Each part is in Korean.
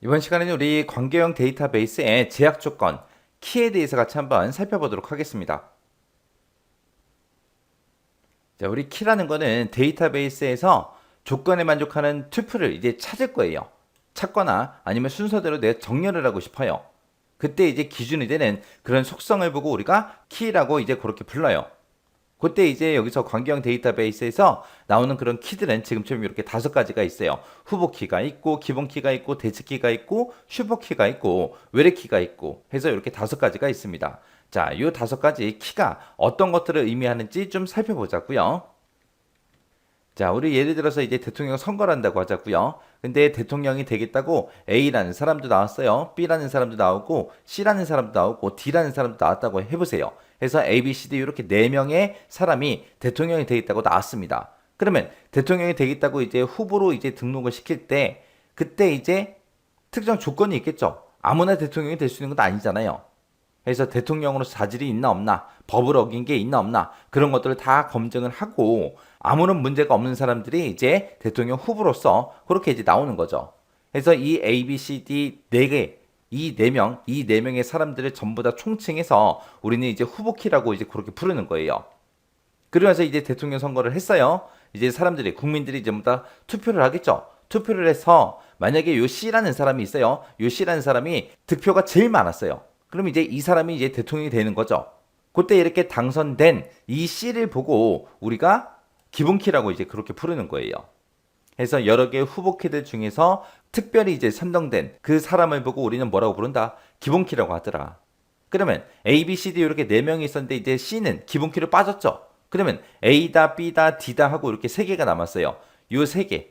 이번 시간에는 우리 관계형 데이터베이스의 제약 조건, 키에 대해서 같이 한번 살펴보도록 하겠습니다. 자, 우리 키라는 거는 데이터베이스에서 조건에 만족하는 튜플을 이제 찾을 거예요. 찾거나 아니면 순서대로 내가 정렬을 하고 싶어요. 그때 이제 기준이 되는 그런 속성을 보고 우리가 키라고 이제 그렇게 불러요. 그때 이제 여기서 관계형 데이터베이스에서 나오는 그런 키들은 지금처럼 이렇게 5가지가 있어요. 후보 키가 있고, 기본 키가 있고, 대체 키가 있고, 슈퍼 키가 있고, 외래 키가 있고 해서 이렇게 5가지가 있습니다. 자, 이 5가지 키가 어떤 것들을 의미하는지 좀 살펴보자고요. 자, 우리 예를 들어서 이제 대통령 선거를 한다고 하자고요. 근데 대통령이 되겠다고 A라는 사람도 나왔어요. B라는 사람도 나오고 C라는 사람도 나오고 D라는 사람도 나왔다고 해보세요. 해서 A, B, C, D 이렇게 4명의 사람이 대통령이 되겠다고 나왔습니다. 그러면 대통령이 되겠다고 이제 후보로 이제 등록을 시킬 때 그때 이제 특정 조건이 있겠죠. 아무나 대통령이 될 수 있는 건 아니잖아요. 그래서 대통령으로서 자질이 있나 없나, 법을 어긴 게 있나 없나 그런 것들을 다 검증을 하고 아무런 문제가 없는 사람들이 이제 대통령 후보로서 그렇게 이제 나오는 거죠. 그래서 이 A, B, C, D 4개, 이 4명의 사람들을 전부 다 총칭해서 우리는 이제 후보키라고 이제 그렇게 부르는 거예요. 그러면서 이제 대통령 선거를 했어요. 이제 사람들이, 국민들이 전부 다 투표를 하겠죠. 투표를 해서 만약에 요 C라는 사람이 있어요. 요 C라는 사람이 득표가 제일 많았어요. 그럼 이제 이 사람이 이제 대통령이 되는 거죠. 그때 이렇게 당선된 이 C를 보고 우리가 기본키라고 이제 그렇게 부르는 거예요. 그래서 여러 개의 후보키들 중에서 특별히 이제 선정된 그 사람을 보고 우리는 뭐라고 부른다? 기본키라고 하더라. 그러면 A, B, C, D 이렇게 4명이 있었는데 이제 C는 기본키로 빠졌죠. 그러면 A다, B다, D다 하고 이렇게 3개가 남았어요. 요 3개.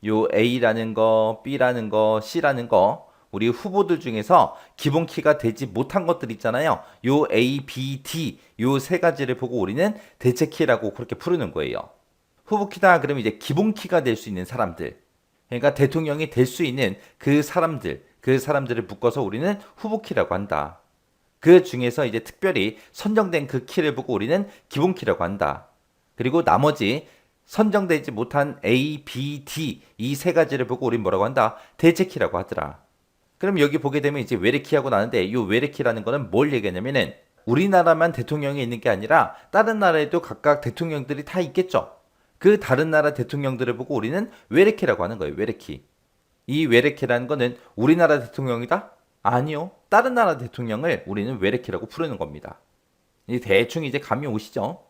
요 A라는 거, B라는 거, C라는 거 우리 후보들 중에서 기본키가 되지 못한 것들 있잖아요. 요 A, B, D 요 3가지를 보고 우리는 대체키라고 그렇게 부르는 거예요. 후보키다 그러면 이제 기본키가 될 수 있는 사람들. 그러니까 대통령이 될 수 있는 그 사람들, 그 사람들을 묶어서 우리는 후보키라고 한다. 그 중에서 이제 특별히 선정된 그 키를 보고 우리는 기본키라고 한다. 그리고 나머지 선정되지 못한 A, B, D 이 3가지를 보고 우리는 뭐라고 한다? 대체키라고 하더라. 그럼 여기 보게 되면 이제 외래키하고 나는데 이 외래키라는 거는 뭘 얘기하냐면은 우리나라만 대통령이 있는 게 아니라 다른 나라에도 각각 대통령들이 다 있겠죠. 그 다른 나라 대통령들을 보고 우리는 외래키라고 하는 거예요. 외래키. 이 외래키라는 거는 우리나라 대통령이다? 아니요. 다른 나라 대통령을 우리는 외래키라고 부르는 겁니다. 이 대충 이제 감이 오시죠?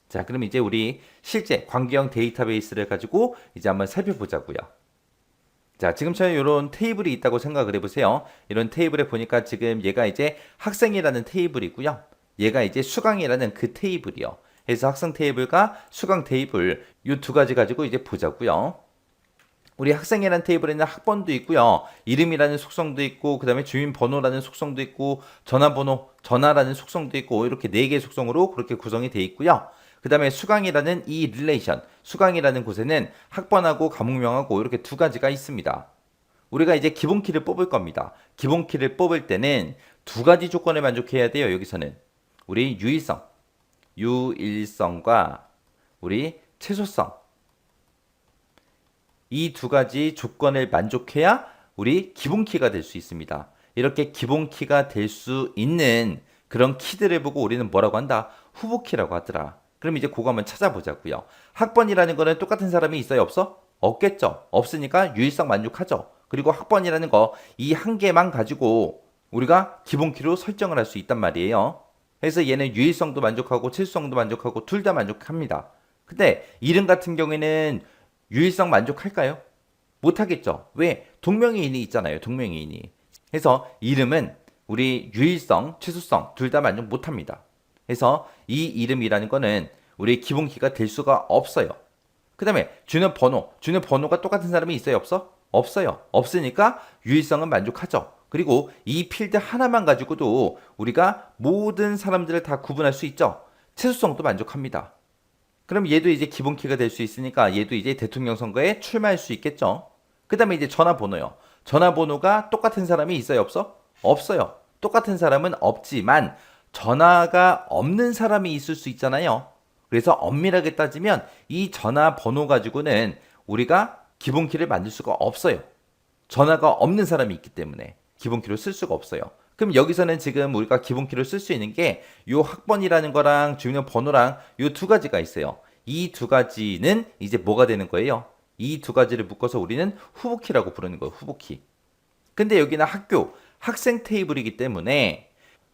자, 그럼 이제 우리 실제 관계형 데이터베이스를 가지고 이제 한번 살펴보자고요. 자, 지금처럼 이런 테이블이 있다고 생각을 해보세요. 이런 테이블에 보니까 지금 얘가 이제 학생이라는 테이블이고요. 얘가 이제 수강이라는 그 테이블이요. 그래서 학생 테이블과 수강 테이블 이 2가지 가지고 이제 보자고요. 우리 학생이라는 테이블에는 학번도 있고요. 이름이라는 속성도 있고, 그 다음에 주민번호라는 속성도 있고, 전화번호, 전화라는 속성도 있고, 이렇게 4개의 속성으로 그렇게 구성이 되어 있고요. 그 다음에 수강이라는 이 릴레이션, 수강이라는 곳에는 학번하고 과목명하고 이렇게 2가지가 있습니다. 우리가 이제 기본키를 뽑을 겁니다. 기본키를 뽑을 때는 2가지 조건을 만족해야 돼요. 여기서는. 우리 유일성과 우리 최소성. 이 2가지 조건을 만족해야 우리 기본키가 될 수 있습니다. 이렇게 기본키가 될 수 있는 그런 키들을 보고 우리는 뭐라고 한다? 후보키라고 하더라. 그럼 이제 그거 한번 찾아보자고요. 학번이라는 거는 똑같은 사람이 있어요? 없어? 없겠죠. 없으니까 유일성 만족하죠. 그리고 학번이라는 거 이 한 개만 가지고 우리가 기본키로 설정을 할 수 있단 말이에요. 그래서 얘는 유일성도 만족하고 최소성도 만족하고 둘 다 만족합니다. 근데 이름 같은 경우에는 유일성 만족할까요? 못하겠죠. 왜? 동명이인이 있잖아요. 동명이인이. 그래서 이름은 우리 유일성, 최소성 둘 다 만족 못합니다. 그래서 이 이름이라는 거는 우리 기본키가 될 수가 없어요. 그 다음에 주는 번호가 똑같은 사람이 있어요? 없어? 없어요. 없으니까 유일성은 만족하죠. 그리고 이 필드 하나만 가지고도 우리가 모든 사람들을 다 구분할 수 있죠. 최소성도 만족합니다. 그럼 얘도 이제 기본키가 될 수 있으니까 얘도 이제 대통령 선거에 출마할 수 있겠죠. 그 다음에 이제 전화번호요. 전화번호가 똑같은 사람이 있어요? 없어? 없어요. 똑같은 사람은 없지만 전화가 없는 사람이 있을 수 있잖아요. 그래서 엄밀하게 따지면 이 전화번호 가지고는 우리가 기본키를 만들 수가 없어요. 전화가 없는 사람이 있기 때문에 기본키로 쓸 수가 없어요. 그럼 여기서는 지금 우리가 기본키로 쓸 수 있는 게 요 학번이라는 거랑 주민번호랑 요 두 가지가 있어요. 이 두 가지는 이제 뭐가 되는 거예요? 이 두 가지를 묶어서 우리는 후보키라고 부르는 거예요. 후보키. 근데 여기는 학교, 학생 테이블이기 때문에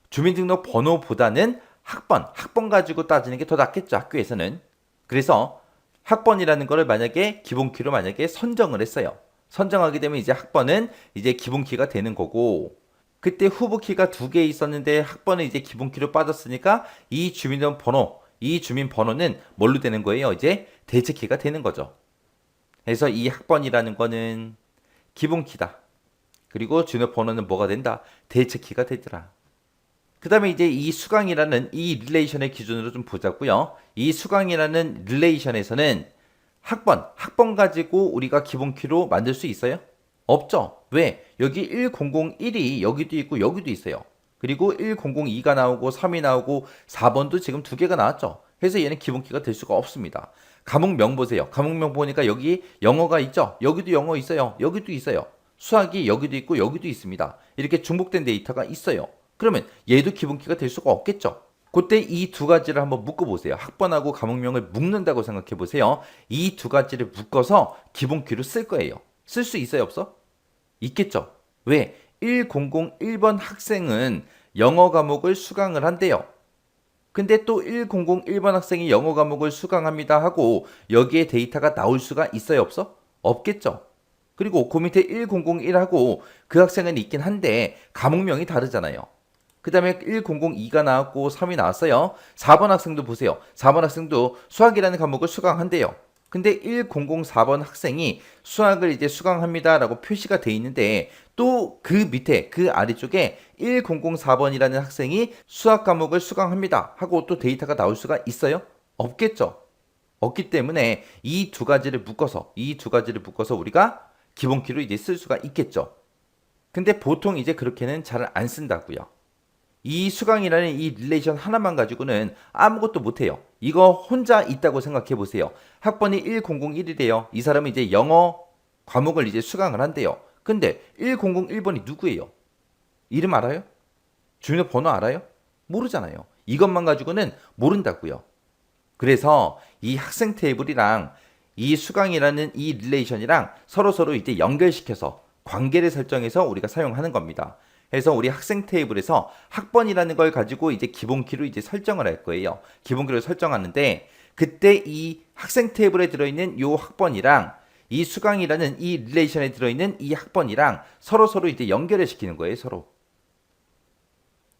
주민등록번호보다는 학번 가지고 따지는 게 더 낫겠죠. 학교에서는. 그래서 학번이라는 거를 만약에 기본키로 만약에 선정을 했어요. 선정하게 되면 이제 학번은 이제 기본키가 되는 거고, 그때 후보키가 두 개 있었는데 학번은 이제 기본키로 빠졌으니까 이 주민번호는 뭘로 되는 거예요? 이제 대체키가 되는 거죠. 그래서 이 학번이라는 거는 기본키다. 그리고 주민번호는 뭐가 된다? 대체키가 되더라. 그 다음에 이제 이 수강이라는 이 릴레이션의 기준으로 좀 보자고요. 이 수강이라는 릴레이션에서는 학번 가지고 우리가 기본키로 만들 수 있어요? 없죠. 왜? 여기 1001이 여기도 있고 여기도 있어요. 그리고 1002가 나오고 3이 나오고 4번도 지금 두 개가 나왔죠. 그래서 얘는 기본키가 될 수가 없습니다. 과목명 보세요. 과목명 보니까 여기 영어가 있죠. 여기도 영어 있어요. 여기도 있어요. 수학이 여기도 있고 여기도 있습니다. 이렇게 중복된 데이터가 있어요. 그러면 얘도 기본키가 될 수가 없겠죠. 그때 이 두 가지를 한번 묶어보세요. 학번하고 과목명을 묶는다고 생각해보세요. 이 두 가지를 묶어서 기본키로 쓸 거예요. 쓸 수 있어요, 없어? 있겠죠. 왜? 1001번 학생은 영어 과목을 수강을 한대요. 근데 또 1001번 학생이 영어 과목을 수강합니다 하고 여기에 데이터가 나올 수가 있어요, 없어? 없겠죠. 그리고 그 밑에 1001하고 그 학생은 있긴 한데 과목명이 다르잖아요. 그 다음에 1002가 나왔고 3이 나왔어요. 4번 학생도 보세요. 4번 학생도 수학이라는 과목을 수강한대요. 근데 1004번 학생이 수학을 이제 수강합니다 라고 표시가 돼 있는데 또 그 밑에 그 아래쪽에 1004번이라는 학생이 수학 과목을 수강합니다 하고 또 데이터가 나올 수가 있어요? 없겠죠. 없기 때문에 이 두 가지를 묶어서 우리가 기본키로 이제 쓸 수가 있겠죠. 근데 보통 이제 그렇게는 잘 안 쓴다고요. 이 수강이라는 이 릴레이션 하나만 가지고는 아무것도 못해요. 이거 혼자 있다고 생각해 보세요. 학번이 1001이래요. 이 사람은 이제 영어 과목을 이제 수강을 한대요. 근데 1001번이 누구예요? 이름 알아요? 주민번호 알아요? 모르잖아요. 이것만 가지고는 모른다고요. 그래서 이 학생 테이블이랑 이 수강이라는 이 릴레이션이랑 서로 이제 연결시켜서 관계를 설정해서 우리가 사용하는 겁니다. 그래서 우리 학생 테이블에서 학번이라는 걸 가지고 이제 기본키로 이제 설정을 할 거예요. 기본키로 설정하는데 그때 이 학생 테이블에 들어있는 요 학번이랑 이 수강이라는 이 릴레이션에 들어있는 이 학번이랑 서로 이제 연결을 시키는 거예요. 서로.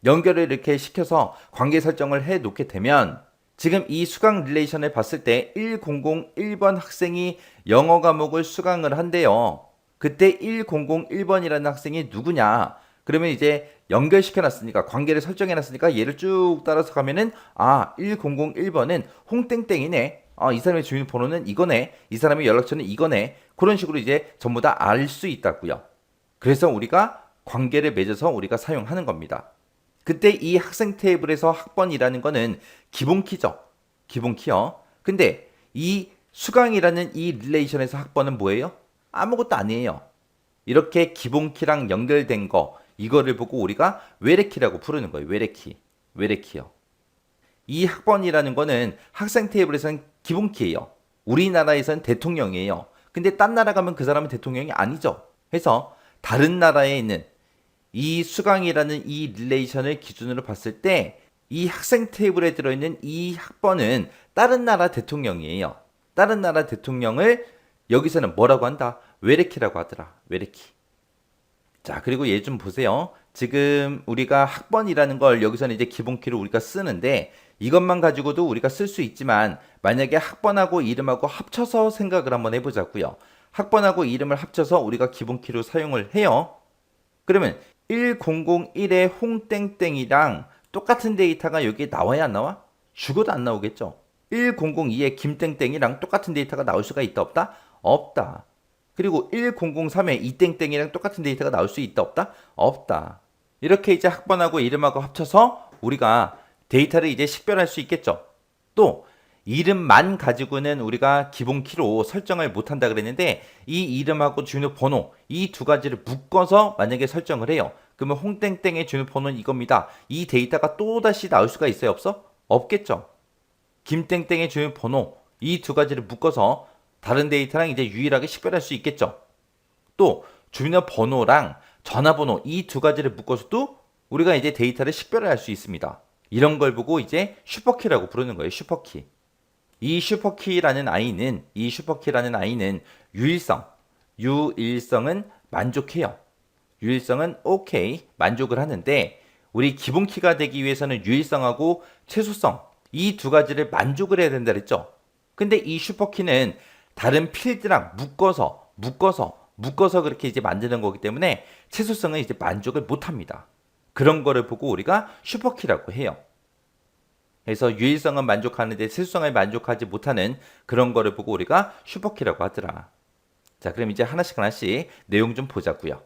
연결을 이렇게 시켜서 관계 설정을 해 놓게 되면 지금 이 수강 릴레이션을 봤을 때 1001번 학생이 영어 과목을 수강을 한대요. 그때 1001번이라는 학생이 누구냐? 그러면 이제 연결시켜놨으니까 관계를 설정해놨으니까 얘를 쭉 따라서 가면은 1001번은 홍땡땡이네. 이 사람의 주민번호는 이거네. 이 사람의 연락처는 이거네. 그런 식으로 이제 전부 다 알 수 있다고요. 그래서 우리가 관계를 맺어서 우리가 사용하는 겁니다. 그때 이 학생 테이블에서 학번이라는 거는 기본키죠. 기본키요. 근데 이 수강이라는 이 릴레이션에서 학번은 뭐예요? 아무것도 아니에요. 이렇게 기본키랑 연결된 거 이거를 보고 우리가 외래키라고 부르는 거예요. 외래키요. 이 학번이라는 거는 학생 테이블에서는 기본키예요. 우리나라에서는 대통령이에요. 근데 딴 나라 가면 그 사람은 대통령이 아니죠. 그래서 다른 나라에 있는 이 수강이라는 이 릴레이션을 기준으로 봤을 때 이 학생 테이블에 들어있는 이 학번은 다른 나라 대통령이에요. 다른 나라 대통령을 여기서는 뭐라고 한다? 외래키라고 하더라. 외래키. 자, 그리고 얘 좀 보세요. 지금 우리가 학번이라는 걸 여기서는 이제 기본키로 우리가 쓰는데 이것만 가지고도 우리가 쓸 수 있지만 만약에 학번하고 이름하고 합쳐서 생각을 한번 해보자고요. 학번하고 이름을 합쳐서 우리가 기본키로 사용을 해요. 그러면 1001의 홍땡땡이랑 똑같은 데이터가 여기에 나와야 안 나와? 죽어도 안 나오겠죠. 1002의 김땡땡이랑 똑같은 데이터가 나올 수가 있다 없다? 없다. 그리고 1003의 이땡땡이랑 똑같은 데이터가 나올 수 있다 없다? 없다. 이렇게 이제 학번하고 이름하고 합쳐서 우리가 데이터를 이제 식별할 수 있겠죠. 또 이름만 가지고는 우리가 기본 키로 설정을 못한다 그랬는데 이 이름하고 주민번호 이 두 가지를 묶어서 만약에 설정을 해요. 그러면 홍땡땡의 주민번호는 이겁니다. 이 데이터가 또다시 나올 수가 있어요? 없어? 없겠죠. 김땡땡의 주민번호 이 두 가지를 묶어서 다른 데이터랑 이제 유일하게 식별할 수 있겠죠. 또 주민번호랑 전화번호 이 두 가지를 묶어서도 우리가 이제 데이터를 식별을 할 수 있습니다. 이런 걸 보고 이제 슈퍼키라고 부르는 거예요. 슈퍼키. 이 슈퍼키라는 아이는 유일성은 만족해요. 유일성은 오케이, 만족을 하는데 우리 기본 키가 되기 위해서는 유일성하고 최소성 이 두 가지를 만족을 해야 된다 그랬죠. 근데 이 슈퍼키는 다른 필드랑 묶어서 그렇게 이제 만드는 거기 때문에 최소성은 이제 만족을 못 합니다. 그런 거를 보고 우리가 슈퍼키라고 해요. 그래서 유일성은 만족하는데 최소성을 만족하지 못하는 그런 거를 보고 우리가 슈퍼키라고 하더라. 자, 그럼 이제 하나씩 내용 좀 보자고요.